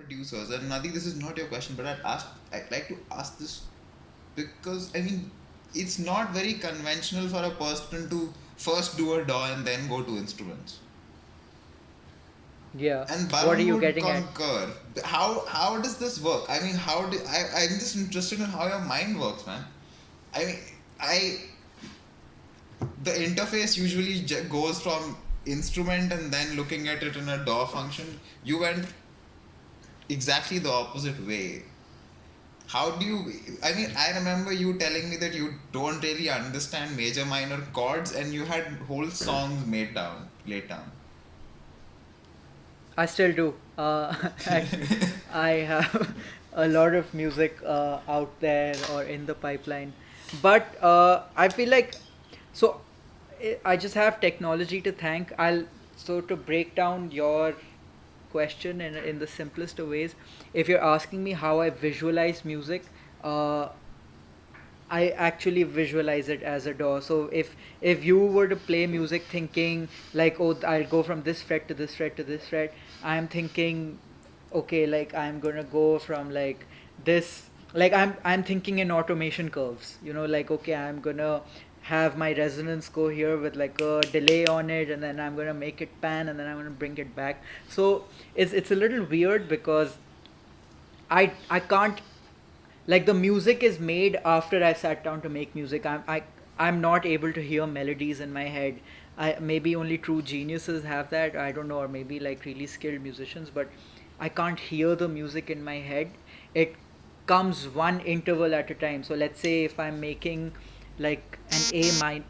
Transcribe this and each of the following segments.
producers, and Nadi, this is not your question, but I'd like to ask this because I mean, it's not very conventional for a person to first do a DAW and then go to instruments. Yeah. And What are Barun you would getting at? concur. How does this work? I mean, I'm just interested in how your mind works, man. I mean, I the interface usually goes from instrument and then looking at it in a DAW function. You went exactly the opposite way. How do you? I mean, I remember you telling me that you don't really understand major minor chords, and you had whole songs laid down. I still do. Actually, I have a lot of music out there or in the pipeline, but I feel like so I just have technology to thank. I'll so to break down your question in the simplest of ways. If you're asking me how I visualize music, uh, I actually visualize it as a DAW. So if you were to play music thinking like, oh, I'll go from this fret to this fret to this fret, I'm thinking, okay, like I'm gonna go from like this, like I'm thinking in automation curves, like, okay, I'm gonna have my resonance go here with like a delay on it, and then I'm gonna make it pan, and then I'm gonna bring it back. So it's a little weird because I can't, like, the music is made after I sat down to make music. I'm not able to hear melodies in my head. I maybe only true geniuses have that. I don't know, or maybe like really skilled musicians, but I can't hear the music in my head. It comes one interval at a time. So let's say if I'm making like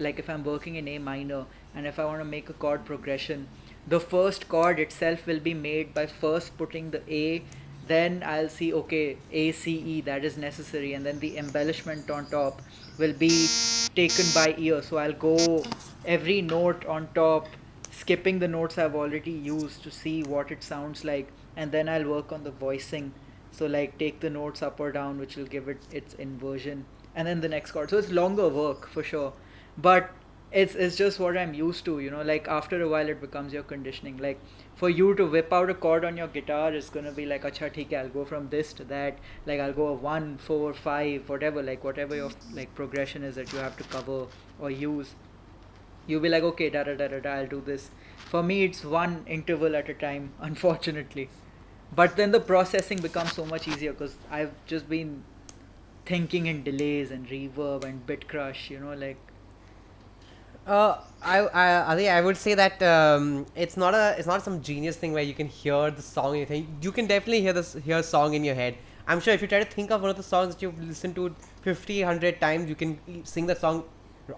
like if I'm working in A minor, and if I want to make a chord progression, the first chord itself will be made by first putting the A, then I'll see, okay, A, C, E, that is necessary, and then the embellishment on top will be taken by ear. So I'll go every note on top, skipping the notes I've already used to see what it sounds like, and then I'll work on the voicing. So like take the notes up or down, which will give it its inversion, and then the next chord. So it's longer work for sure, but it's just what I'm used to. Like after a while, it becomes your conditioning. Like for you to whip out a chord on your guitar is gonna be like, acha, theek hai, I'll go from this to that. Like I'll go a 1, 4, 5, whatever. Like whatever your like progression is that you have to cover or use. You'll be like, okay, da da da da da, I'll do this. For me, it's one interval at a time, unfortunately. But then the processing becomes so much easier because I've just been thinking in delays and reverb and bit crush, like. I think I would say that it's not some genius thing where you can hear the song and you think you can definitely hear a song in your head. I'm sure if you try to think of one of the songs that you've listened to 50, 100 times, you can sing the song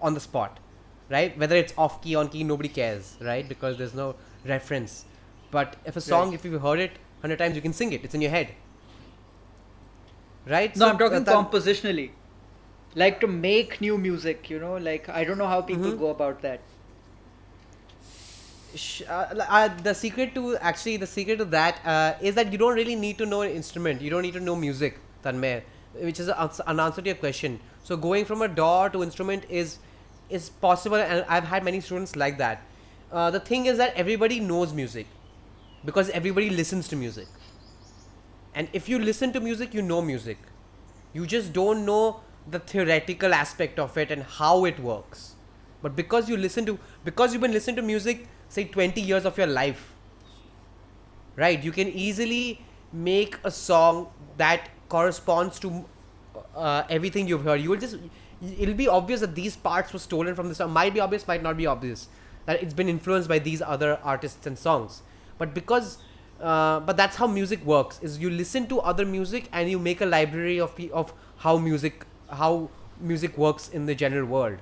on the spot, right? Whether it's off key, on key, nobody cares, right? Because there's no reference. But if a song, Right. if you've heard it 100 times, you can sing it. It's in your head, right? No, So I'm talking that. compositionally. Like to make new music, like I don't know how people Mm-hmm. go about that. The secret to that is that you don't really need to know an instrument. You don't need to know music, Tanmay, which is an answer to your question. So going from a DAW to instrument is possible, and I've had many students like that. The thing is that everybody knows music because everybody listens to music, and if you listen to music, you know music. You just don't know the theoretical aspect of it and how it works. But because you've been listening to music, say 20 years of your life, right? You can easily make a song that corresponds to everything you've heard. It'll be obvious that these parts were stolen from the song. Might be obvious, might not be obvious. That it's been influenced by these other artists and songs. But but that's how music works. Is you listen to other music and you make a library of how music works in the general world.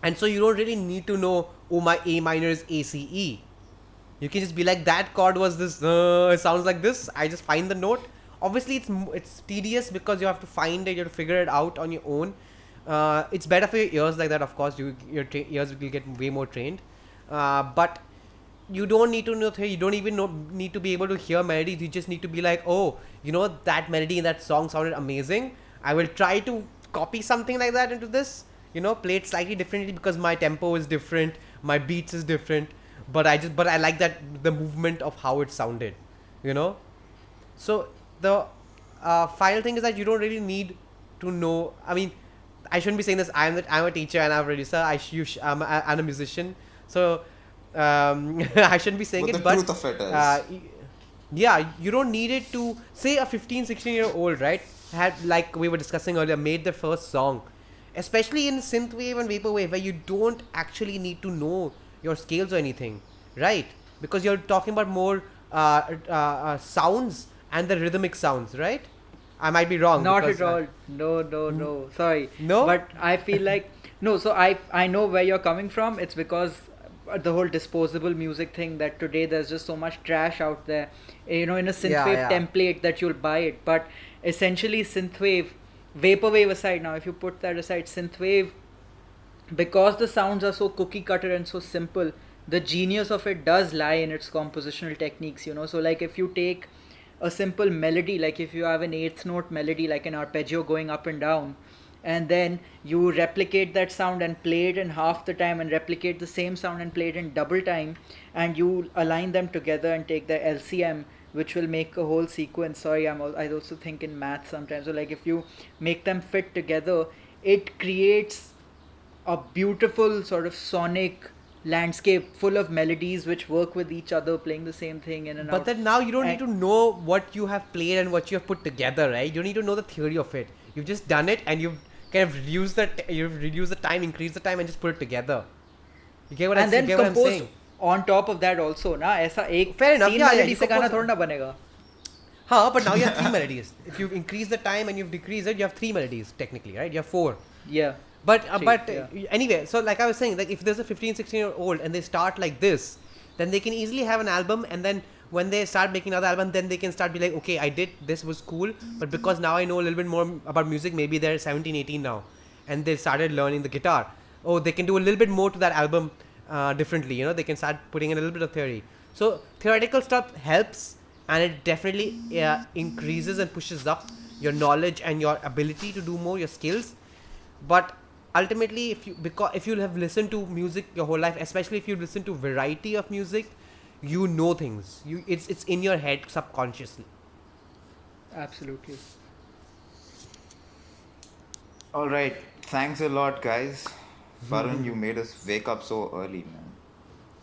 And so you don't really need to know, oh, my A minor is ACE. You can just be like, that chord was this, it sounds like this. I just find the note. Obviously, it's tedious because you have to find it, you have to figure it out on your own. It's better for your ears like that, of course. Ears will get way more trained. But you don't need to know, you don't even need to be able to hear melodies. You just need to be like, oh, that melody in that song sounded amazing. I will try to copy something like that into this. Play it slightly differently because my tempo is different, my beats is different, but I like that the movement of how it sounded, you know. So the final thing is that you don't really need to know. I mean, I shouldn't be saying this. I'm a teacher and I'm a producer. I'm a musician. So I shouldn't be saying But it. the But truth of it is, yeah, you don't need it to say a 15, 16-year-old, right? Had, like we were discussing earlier, made their first song, especially in synthwave and vaporwave, where you don't actually need to know your scales or anything, right? Because you're talking about more sounds and the rhythmic sounds, right? I might be wrong. Not because, at all. No. Sorry. No? But I feel like no. So I know where you're coming from. It's because the whole disposable music thing, that today there's just so much trash out there. In a synthwave yeah. template that you'll buy it. But essentially, synthwave, vaporwave aside. Now, if you put that aside, synthwave, because the sounds are so cookie cutter and so simple, the genius of it does lie in its compositional techniques. So like if you take a simple melody, like if you have an eighth note melody, like an arpeggio going up and down, and then you replicate that sound and play it in half the time, and replicate the same sound and play it in double time, and you align them together and take the LCM, which will make a whole sequence. Sorry, I also think in math sometimes. So like if you make them fit together, it creates a beautiful sort of sonic landscape full of melodies which work with each other, playing the same thing in and out. But then now you don't need And- to know what you have played and what you have put together, right? You don't need to know the theory of it. You've just done it and you've kind of reduced the time, increased the time, and just put it together. You get what and then you get what I'm compose saying? on top of that also ना ऐसा एक Fair enough, तीन yeah, melody you से गाना compose- थोड़ा ना बनेगा. Huh, but now you have 3 melodies. If you've increased the time and you've decreased it, you have 3 melodies technically, right? You have 4. Yeah. But Three, anyway, so like I was saying, like if there's a 15, 16-year-old and they start like this, then they can easily have an album, and then when they start making another album, then they can start be like, okay, I did this, was cool, but because now I know a little bit more about music, maybe they're 17, 18 now, and they started learning the guitar. Oh, they can do a little bit more to that album differently, they can start putting in a little bit of theory. So theoretical stuff helps, and it definitely increases and pushes up your knowledge and your ability to do more, your skills. But ultimately, if you have listened to music your whole life, especially if you listen to variety of music, you know things. It's in your head subconsciously. Absolutely. all right. Thanks a lot, guys. Varun, you made us wake up so early, man.